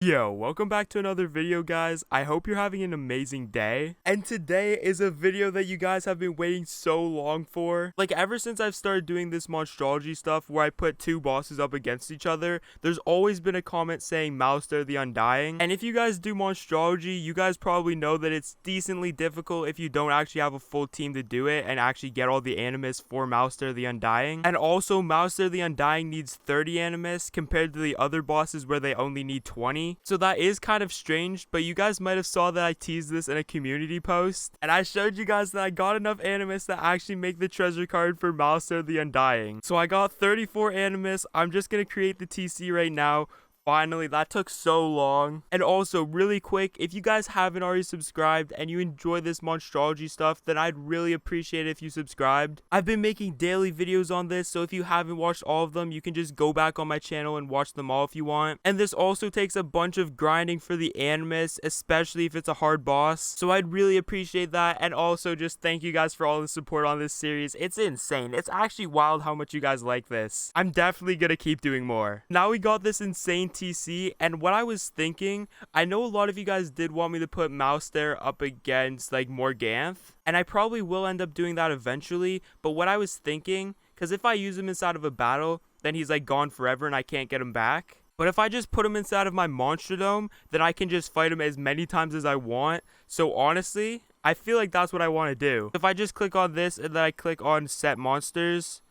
Yo, welcome back to another video, guys. I hope you're having an amazing day. And today is a video that you guys have been waiting so long for. Like, ever since I've started doing this monstrology stuff where I put two bosses up against each other, there's always been a comment saying Malistaire The Undying. And if you guys do monstrology, you guys probably know that it's decently difficult if you don't actually have a full team to do it and actually get all the animus for Malistaire The Undying. And also, Malistaire The Undying needs 30 animus compared to the other bosses where they only need 20. So that is kind of strange, but you guys might have saw that I teased this in a community post, and I showed you guys that I got enough animus to actually make the treasure card for Malistaire The Undying. So I got 34 animus. I'm just gonna create the TC right now. Finally, that took so long. And also, really quick, if you guys haven't already subscribed and you enjoy this monstrology stuff, then I'd really appreciate it if you subscribed. I've been making daily videos on this, so if you haven't watched all of them, you can just go back on my channel and watch them all if you want. And this also takes a bunch of grinding for the animus, especially if it's a hard boss. So I'd really appreciate that. And also, just thank you guys for all the support on this series. It's insane. It's actually wild how much you guys like this. I'm definitely gonna keep doing more. Now we got this insane TC, and what I was thinking, I know a lot of you guys did want me to put Malistaire up against like Morganthe, and I probably will end up doing that eventually, but what I was thinking, because if I use him inside of a battle, then he's like gone forever and I can't get him back. But if I just put him inside of my Monsterdome, then I can just fight him as many times as I want. So honestly, I feel like that's what I want to do. If I just click on this and then I click on set monsters,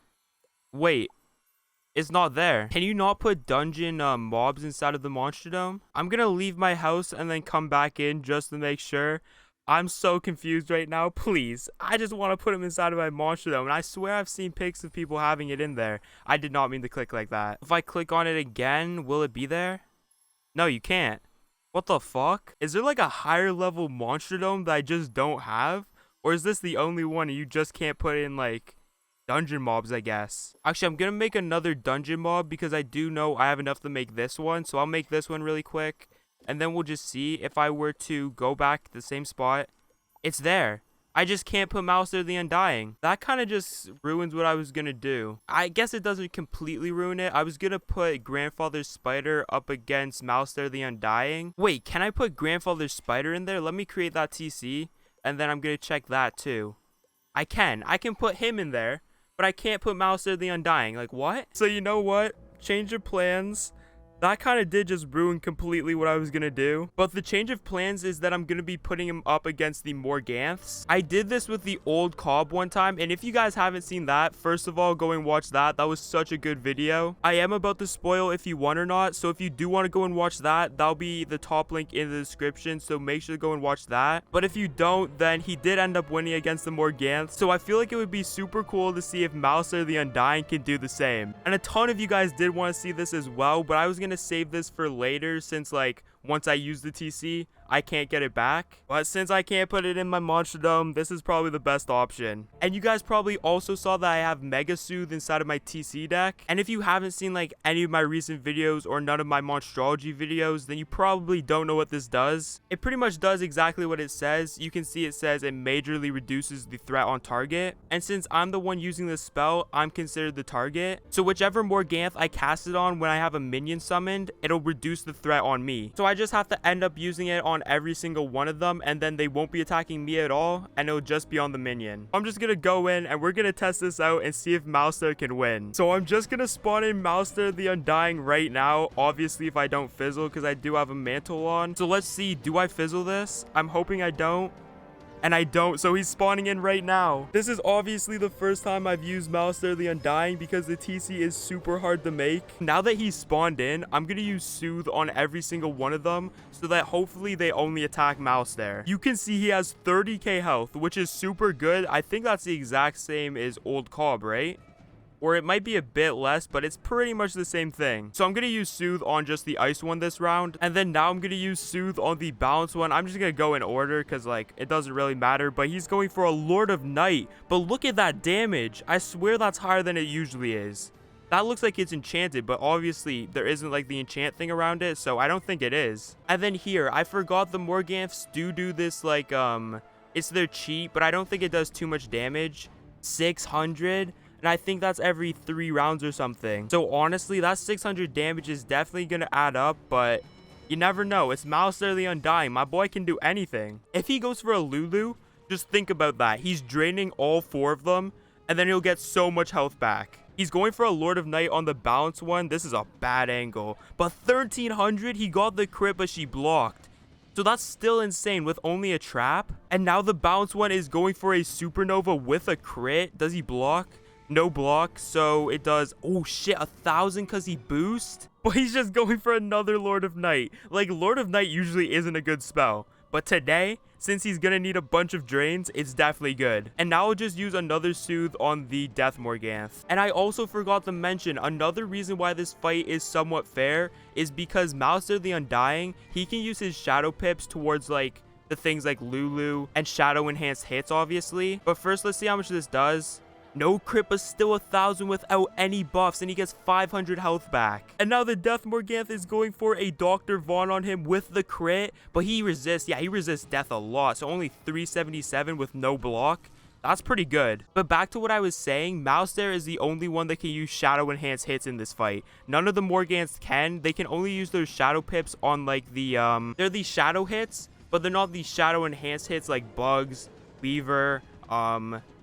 wait. It's not there. Can you not put dungeon mobs inside of the Monsterdome? I'm gonna leave my house and then come back in just to make sure. I'm so confused right now. Please, I just want to put them inside of my Monsterdome, and I swear I've seen pics of people having it in there. I did not mean to click like that. If I click on it again, will it be there? No, you can't. What the fuck? Is there like a higher level Monsterdome that I just don't have? Or is this the only one and you just can't put in like dungeon mobs, I guess? Actually, I'm gonna make another dungeon mob because I do know I have enough to make this one, so I'll make this one really quick, and then we'll just see if I were to go back to the same spot. It's there. I just can't put Malistaire The Undying. That kind of just ruins what I was gonna do. I guess it doesn't completely ruin it. I was gonna put Grandfather's Spider up against Malistaire The Undying. Wait, can I put Grandfather's Spider in there? Let me create that TC, and then I'm gonna check that too. I can put him in there, but I can't put Malistaire The Undying. Like, what? So you know what? Change of plans. That kind of did just ruin completely what I was gonna do. But the change of plans is that I'm gonna be putting him up against the Morganthes. I did this with the old Cobb one time, and if you guys haven't seen that, first of all, go and watch that. That was such a good video. I am about to spoil if you want or not, so if you do want to go and watch that, that'll be the top link in the description, so make sure to go and watch that. But if you don't, then he did end up winning against the Morganthe, so I feel like it would be super cool to see if Malistaire The Undying can do the same. And a ton of you guys did want to see this as well, but I was gonna save this for later since like once I use the TC, I can't get it back. But since I can't put it in my Monsterdome, this is probably the best option. And you guys probably also saw that I have Mega Soothe inside of my TC deck. And if you haven't seen like any of my recent videos or none of my monstrology videos, then you probably don't know what this does. It pretty much does exactly what it says. You can see it says it majorly reduces the threat on target. And since I'm the one using this spell, I'm considered the target. So whichever Morganthe I cast it on when I have a minion summoned, it'll reduce the threat on me. So I just have to end up using it on every single one of them, and then they won't be attacking me at all, and it'll just be on the minion. I'm just gonna go in and we're gonna test this out and see if Malistaire can win. So I'm just gonna spawn in Malistaire The Undying right now, obviously if I don't fizzle because I do have a mantle on. So let's see, do I fizzle this? I'm hoping I don't. And I don't, so he's spawning in right now. This is obviously the first time I've used Malistaire The Undying because the TC is super hard to make. Now that he's spawned in, I'm gonna use Soothe on every single one of them so that hopefully they only attack Malistaire. You can see he has 30k health, which is super good. I think that's the exact same as old Cobb, right? Or it might be a bit less, but it's pretty much the same thing. So I'm going to use Soothe on just the ice one this round. And then now I'm going to use Soothe on the balance one. I'm just going to go in order because, like, it doesn't really matter. But he's going for a Lord of Night. But look at that damage. I swear that's higher than it usually is. That looks like it's enchanted, but obviously there isn't like the enchant thing around it, so I don't think it is. And then here, I forgot the Morganthes do this like, it's their cheat, but I don't think it does too much damage. 600? And I think that's every 3 rounds or something. So honestly, that 600 damage is definitely going to add up, but You never know. It's Malistaire The Undying. My boy can do anything. If he goes for a Lulu, just think about that. He's draining all 4 of them, and then he'll get so much health back. He's going for a Lord of Night on the balance one. This is a bad angle. But 1300, he got the crit, but she blocked. So that's still insane with only a trap. And now the balance one is going for a supernova with a crit. Does he block? No block. So it does, oh shit, 1000 because he boost. But he's just going for another Lord of Night. Like, Lord of Night usually isn't a good spell. But today, since he's gonna need a bunch of drains, it's definitely good. And now I'll just use another Soothe on the Death Morganthe. And I also forgot to mention, another reason why this fight is somewhat fair is because Malistaire The Undying, he can use his Shadow Pips towards, like, the things like Lulu and Shadow Enhanced hits, obviously. But first, let's see how much this does. No crit, but still 1000 without any buffs, and he gets 500 health back. And now the Death Morganthe is going for a Dr. Vaughn on him with the crit, but he resists. Yeah, he resists death a lot, so only 377 with no block. That's pretty good. But back to what I was saying, Malistaire is the only one that can use Shadow Enhanced hits in this fight. None of the Morganthes can. They can only use those Shadow Pips on, like, the, they're the Shadow hits, but they're not the Shadow Enhanced hits like Bugs, Weaver,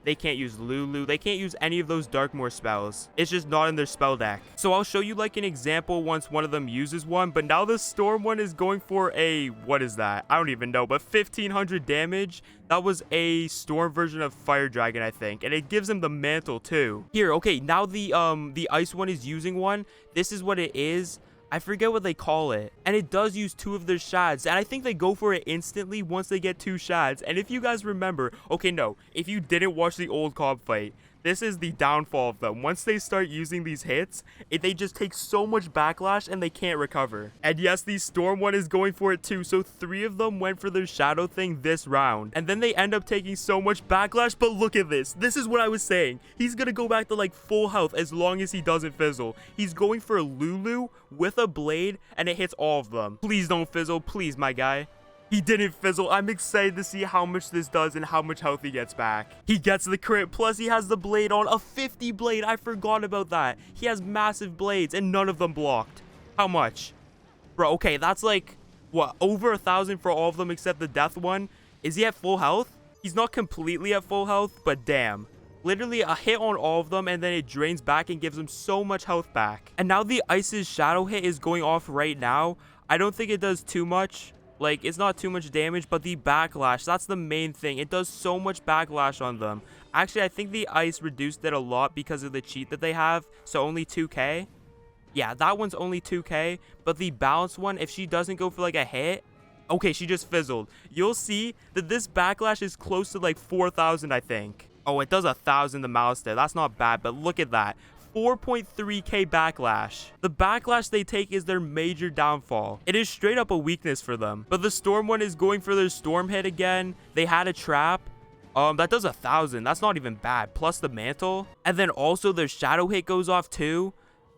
they can't use Lulu. They can't use any of those Darkmoor spells. It's just not in their spell deck. So I'll show you like an example once one of them uses one. But now the Storm one is going for a, what is that? I don't even know, but 1500 damage. That was a Storm version of Fire Dragon, I think. And it gives him the mantle too. Here, okay, now the Ice one is using one. This is what it is. I forget what they call it. And it does use 2 of their shads. And I think they go for it instantly once they get 2 shads. And if you guys remember, okay, no, if you didn't watch the old Cobb fight, this is the downfall of them. Once they start using these hits, they just take so much backlash and they can't recover. And yes, the Storm one is going for it too. So 3 of them went for their Shadow thing this round. And then they end up taking so much backlash. But look at this. This is what I was saying. He's going to go back to like full health as long as he doesn't fizzle. He's going for Lulu with a blade and it hits all of them. Please don't fizzle. Please, my guy. He didn't fizzle. I'm excited to see how much this does and how much health he gets back. He gets the crit, plus he has the blade on. A 50 blade. I forgot about that. He has massive blades and none of them blocked. How much? Bro, okay, that's like, what, over 1000 for all of them except the death one? Is he at full health? He's not completely at full health, but damn. Literally a hit on all of them and then it drains back and gives him so much health back. And now the Ice's Shadow hit is going off right now. I don't think it does too much. Like, it's not too much damage, but the backlash, that's the main thing. It does so much backlash on them. Actually, I think the Ice reduced it a lot because of the cheat that they have. So only 2k. Yeah, that one's only 2k. But the balanced one, if she doesn't go for like a hit, okay, she just fizzled. You'll see that this backlash is close to like 4000, I think. Oh, it does 1000 to Malistaire. That's not bad, but look at that. 4.3k backlash. The backlash they take is their major downfall. It is straight up a weakness for them. But the Storm one is going for their Storm hit again. They had a trap. That does 1000. That's not even bad. Plus the mantle. And then also their Shadow hit goes off too.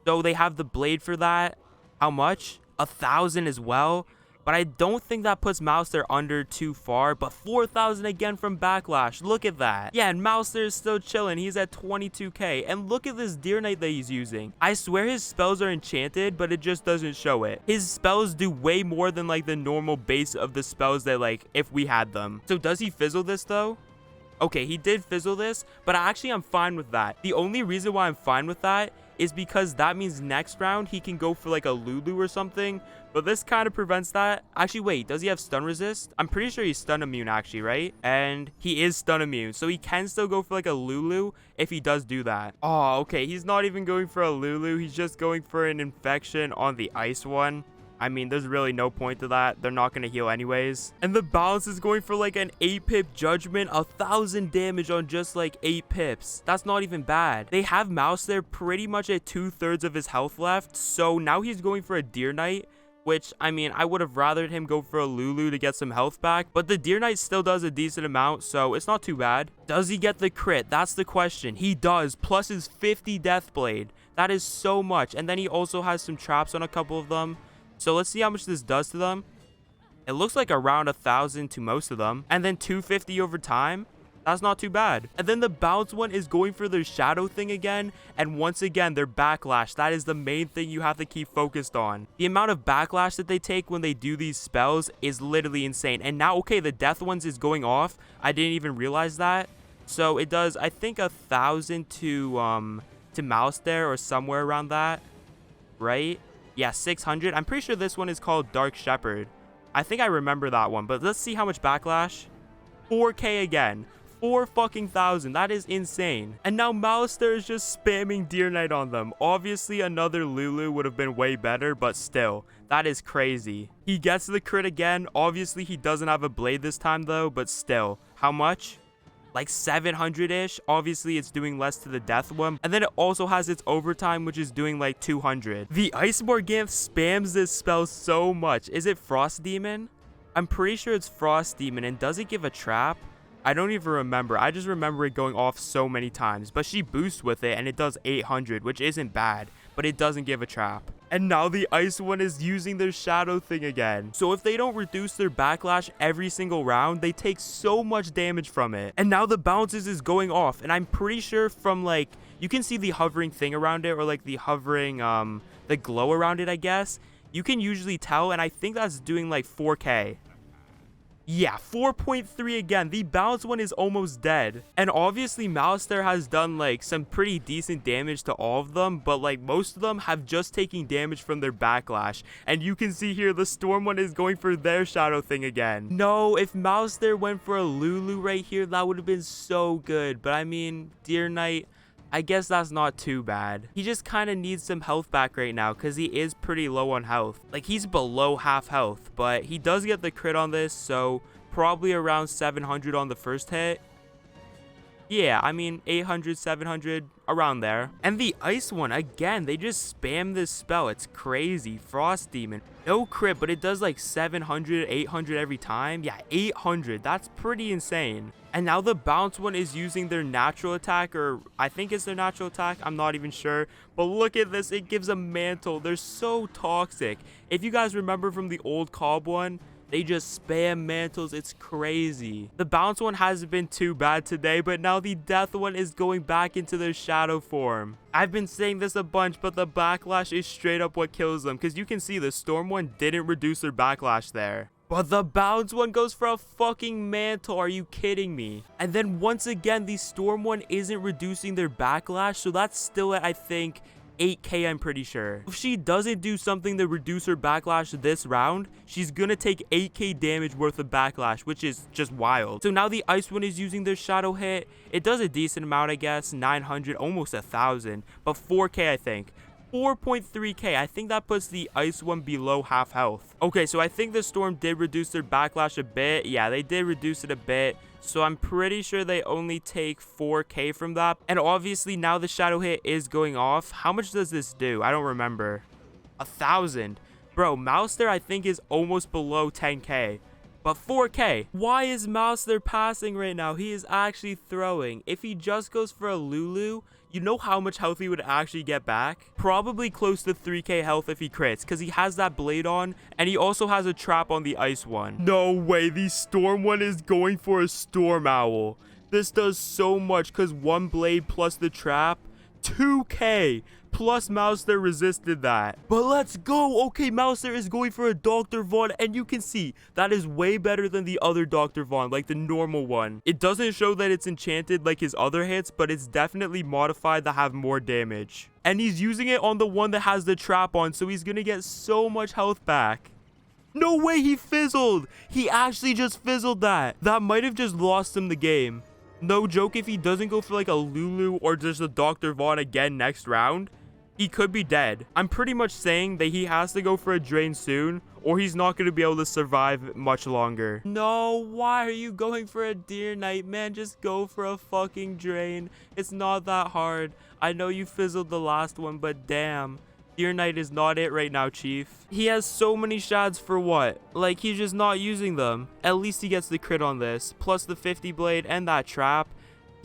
So they have the blade for that. How much? 1000 as well. But I don't think that puts Malistaire under too far. But 4000 again from backlash. Look at that. Yeah, and Malistaire is still chilling. He's at 22k. And look at this Deer Knight that he's using. I swear his spells are enchanted, but it just doesn't show it. His spells do way more than like the normal base of the spells that like if we had them. So does he fizzle this though? Okay, he did fizzle this, but actually I'm fine with that. The only reason why I'm fine with that is because that means next round he can go for like a Lulu or something, but this kind of prevents that. Actually, wait, does he have stun resist? I'm pretty sure he's stun immune actually, right? And he is stun immune, so he can still go for like a Lulu if he does do that. Oh, okay, he's not even going for a Lulu. He's just going for an infection on the ice one. I mean, there's really no point to that. They're not going to heal anyways. And the balance is going for like an 8-pip judgment. 1000 damage on just like 8 pips. That's not even bad. They have Malistaire pretty much at 2/3 of his health left. So now he's going for a Deer Knight, which, I mean, I would have rathered him go for a Lulu to get some health back. But the Deer Knight still does a decent amount, so it's not too bad. Does he get the crit? That's the question. He does, plus his 50 Death Blade. That is so much. And then he also has some traps on a couple of them. So let's see how much this does to them. It looks like around 1000 to most of them. And then 250 over time. That's not too bad. And then the bounce one is going for their shadow thing again. And once again, their backlash. That is the main thing you have to keep focused on. The amount of backlash that they take when they do these spells is literally insane. And now, okay, the death ones is going off. I didn't even realize that. So it does, I think, 1,000 to Malistaire or somewhere around that. Right? Yeah, 600. I'm pretty sure this one is called Dark Shepherd. I think I remember that one. But let's see how much backlash. 4k again. 4 fucking thousand. That is insane. And now Malistaire is just spamming Deer Knight on them. Obviously, another Lulu would have been way better, but still, that is crazy. He gets the crit again. Obviously, he doesn't have a blade this time, though, but still. How much? Like 700-ish. Obviously, it's doing less to the death one. And then it also has its overtime, which is doing like 200. The Ice Morganthe spams this spell so much. Is it Frost Demon? I'm pretty sure it's Frost Demon. And does it give a trap? I don't even remember. I just remember it going off so many times. But she boosts with it and it does 800, which isn't bad. But it doesn't give a trap. And now the ice one is using their shadow thing again. So if they don't reduce their backlash every single round, they take so much damage from it. And now the bounces is going off. And I'm pretty sure from like, you can see the hovering thing around it, or like the hovering, the glow around it, I guess. You can usually tell, and I think that's doing like 4k. Yeah, 4.3 again. The bounce one is almost dead. And obviously, Malistaire has done like some pretty decent damage to all of them, but like most of them have just taken damage from their backlash. And you can see here, the storm one is going for their shadow thing again. No, if Malistaire went for a Lulu right here, that would have been so good. But I mean, Deer Knight, I guess that's not too bad. He just kind of needs some health back right now because he is pretty low on health. Like, he's below half health, but he does get the crit on this, so probably around 700 on the first hit. Yeah, I mean, 800, 700, around there. And the ice one, again, they just spam this spell. It's crazy. Frost Demon. No crit, but it does like 700, 800 every time. Yeah, 800. That's pretty insane. And now the bounce one is using their natural attack, or I think it's their natural attack. I'm not even sure. But look at this. It gives a mantle. They're so toxic. If you guys remember from the old Cobb one, they just spam mantles. It's crazy. The bounce one hasn't been too bad today, but now the death one is going back into their shadow form. I've been saying this a bunch, but the backlash is straight up what kills them, because you can see the storm one didn't reduce their backlash there. But the bounce one goes for a fucking mantle. Are you kidding me? And then once again, the storm one isn't reducing their backlash, so that's still at, I think, 8k, I'm pretty sure. If she doesn't do something to reduce her backlash this round, she's gonna take 8k damage worth of backlash, which is just wild. So now the ice one is using their shadow hit. It does a decent amount, I guess, 900, almost 1,000, but 4k, I think. 4.3k. I think that puts the ice one below half health. Okay, so I think the storm did reduce their backlash a bit. Yeah, they did reduce it a bit. So I'm pretty sure they only take 4k from that. And obviously now the shadow hit is going off. How much does this do? I don't remember. 1,000. Bro, Malistaire I think is almost below 10k. But 4k. Why is Malistaire passing right now? He is actually throwing. If he just goes for a Lulu, you know how much health he would actually get back? Probably close to 3k health if he crits, because he has that blade on, and he also has a trap on the ice one. No way, the storm one is going for a storm owl. This does so much, because one blade plus the trap, 2k. Plus Malistaire resisted that. But let's go. Okay, Malistaire is going for a Dr. Vaughn, and you can see that is way better than the other Dr. Vaughn, like the normal one. It doesn't show that it's enchanted like his other hits, but it's definitely modified to have more damage. And he's using it on the one that has the trap on, so he's gonna get so much health back. No way, he fizzled. He actually just fizzled that. That might have just lost him the game. No joke, if he doesn't go for like a Lulu or just a Dr. Vaughn again next round, he could be dead. I'm pretty much saying that he has to go for a drain soon, or he's not going to be able to survive much longer. No, why are you going for a Deer Knight, man? Just go for a fucking drain. It's not that hard. I know you fizzled the last one, but damn. Deer Knight is not it right now, Chief. He has so many shads for what? Like, he's just not using them. At least he gets the crit on this, plus the 50 blade and that trap.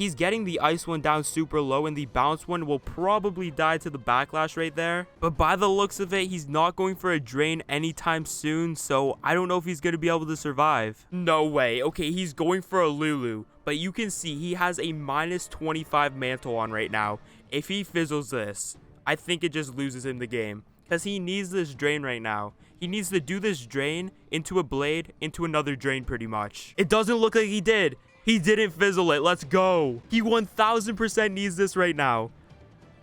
He's getting the ice one down super low, and the bounce one will probably die to the backlash right there. But by the looks of it, he's not going for a drain anytime soon, so I don't know if he's going to be able to survive. No way. Okay, he's going for a Lulu, but you can see he has a minus 25 mantle on right now. If he fizzles this, I think it just loses him the game, because he needs this drain right now. He needs to do this drain into a blade, into another drain pretty much. It doesn't look like he did. He didn't fizzle it. Let's go. He 1000% needs this right now.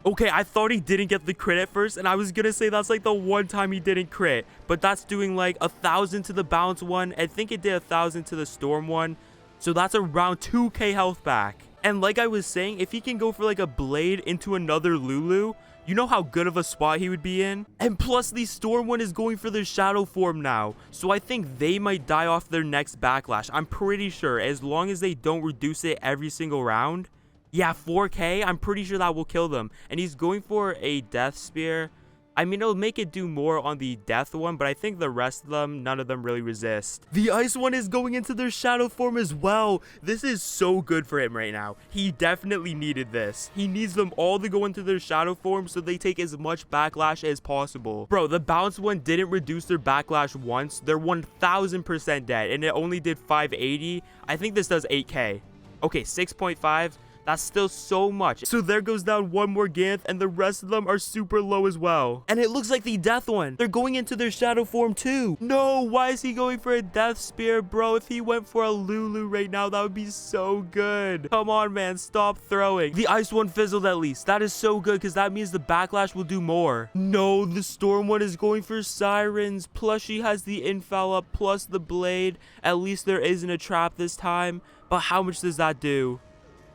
Okay, I thought he didn't get the crit at first, and I was gonna say that's like the one time he didn't crit. But that's doing like 1,000 to the bounce one. I think it did 1,000 to the storm one. So that's around 2k health back. And like I was saying, if he can go for like a blade into another Lulu, you know how good of a spot he would be in? And plus, the storm one is going for their shadow form now. So I think they might die off their next backlash. I'm pretty sure, as long as they don't reduce it every single round. Yeah, 4k, I'm pretty sure that will kill them. And he's going for a death spear. I mean, it'll make it do more on the death one, but I think the rest of them, none of them really resist. The ice one is going into their shadow form as well. This is so good for him right now. He definitely needed this. He needs them all to go into their shadow form so they take as much backlash as possible. Bro, the bounce one didn't reduce their backlash once. They're 1000% dead, and it only did 580. I think this does 8k. Okay, 6.5. That's still so much. So there goes down one Morganthe, and the rest of them are super low as well. And it looks like the death one. They're going into their shadow form too. No, why is he going for a death spear, bro? If he went for a Lulu right now, that would be so good. Come on, man. Stop throwing. The ice one fizzled at least. That is so good because that means the backlash will do more. No, the storm one is going for sirens. Plus she has the infoul up plus the blade. At least there isn't a trap this time. But how much does that do?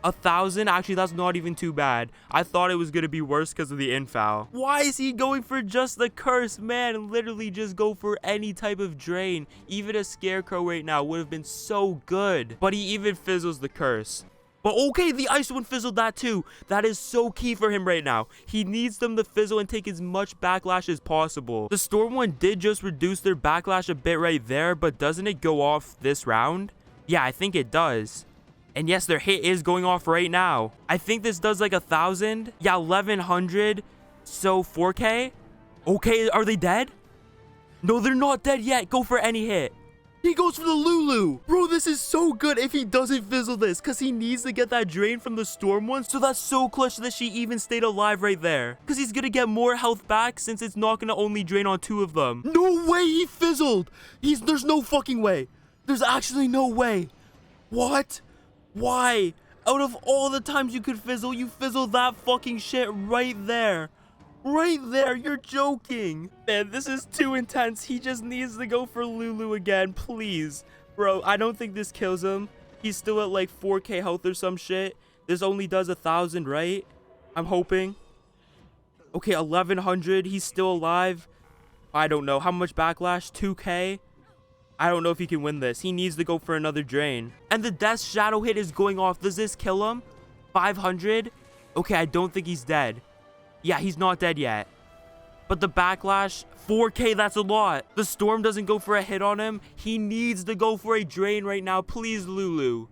1,000? Actually, that's not even too bad. I thought it was going to be worse because of the infoul. Why is he going for just the curse? Man, literally just go for any type of drain. Even a scarecrow right now would have been so good. But he even fizzles the curse. But okay, the ice one fizzled that too. That is so key for him right now. He needs them to fizzle and take as much backlash as possible. The storm one did just reduce their backlash a bit right there, but doesn't it go off this round? Yeah, I think it does. And yes, their hit is going off right now. I think this does like 1,000. Yeah, 1,100. So 4k. Okay, are they dead? No, they're not dead yet. Go for any hit. He goes for the Lulu. Bro, this is so good if he doesn't fizzle this, because he needs to get that drain from the storm one. So that's so clutch that she even stayed alive right there, because he's going to get more health back since it's not going to only drain on 2 of them. No way he fizzled. There's no fucking way. There's actually no way. What? Why? Out of all the times you could fizzle, you fizzle that fucking shit right there. Right there, you're joking. Man, this is too intense. He just needs to go for Lulu again, please. Bro, I don't think this kills him. He's still at like 4k health or some shit. This only does 1,000, right? I'm hoping. Okay, 1,100. He's still alive. I don't know. How much backlash? 2k? I don't know if he can win this. He needs to go for another drain. And the death shadow hit is going off. Does this kill him? 500? Okay, I don't think he's dead. Yeah, he's not dead yet. But the backlash, 4k, that's a lot. The storm doesn't go for a hit on him. He needs to go for a drain right now. Please, Lulu.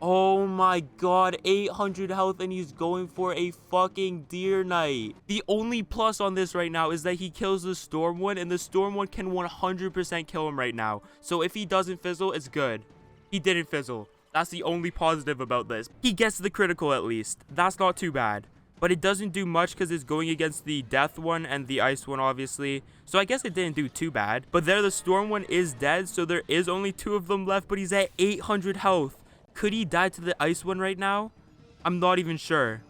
Oh my god, 800 health and he's going for a fucking deer knight. The only plus on this right now is that he kills the storm one, and the storm one can 100% kill him right now. So if he doesn't fizzle, it's good. He didn't fizzle. That's the only positive about this. He gets the critical at least. That's not too bad. But it doesn't do much because it's going against the death one and the ice one, obviously. So I guess it didn't do too bad. But there, the storm one is dead, so there is only 2 of them left, but he's at 800 health. Could he die to the ice one right now? I'm not even sure.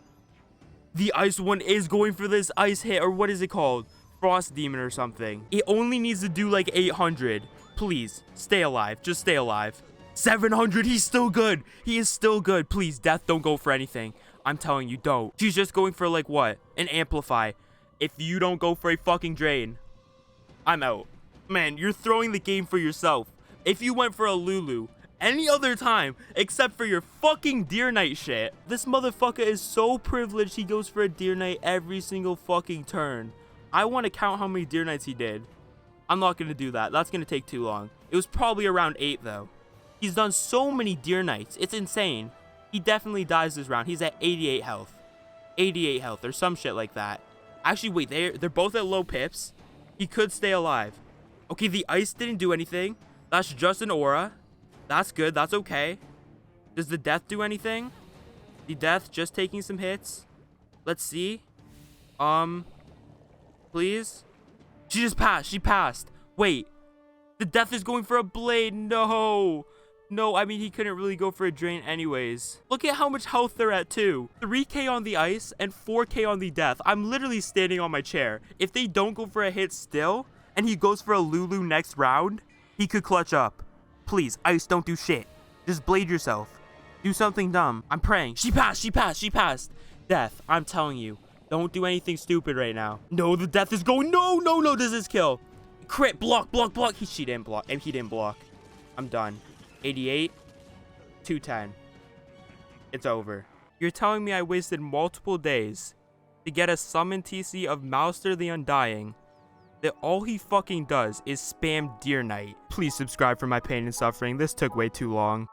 The ice one is going for this ice hit, or what is it called? Frost demon or something. It only needs to do like 800. Please, stay alive. Just stay alive. 700, he's still good. He is still good. Please, death, don't go for anything. I'm telling you, don't. She's just going for like what? An amplify. If you don't go for a fucking drain, I'm out. Man, you're throwing the game for yourself. If you went for a Lulu any other time except for your fucking deer knight shit, this motherfucker is so privileged he goes for a deer knight every single fucking turn. I want to count how many deer knights he did. I'm not going to do that. That's going to take too long. It was probably around 8 though. He's done so many deer knights. It's insane. He definitely dies this round. He's at 88 health. 88 health or some shit like that. Actually, wait, they're both at low pips. He could stay alive. Okay, the ice didn't do anything. That's just an aura. That's good. That's okay. Does the death do anything? The death just taking some hits. Let's see. Please. She just passed. She passed. Wait. The death is going for a blade. No. No, I mean, he couldn't really go for a drain anyways. Look at how much health they're at, too. 3k on the ice and 4k on the death. I'm literally standing on my chair. If they don't go for a hit still, and he goes for a Lulu next round, he could clutch up. Please, ice, don't do shit. Just blade yourself. Do something dumb. I'm praying. She passed. She passed. She passed. Death, I'm telling you. Don't do anything stupid right now. No, the death is going. No, no, no. Does this kill? Crit. Block, block, block. She didn't block. And he didn't block. I'm done. 88, 210. It's over. You're telling me I wasted multiple days to get a summon TC of Malistaire The Undying, that all he fucking does is spam Deer Knight. Please subscribe for my pain and suffering. This took way too long.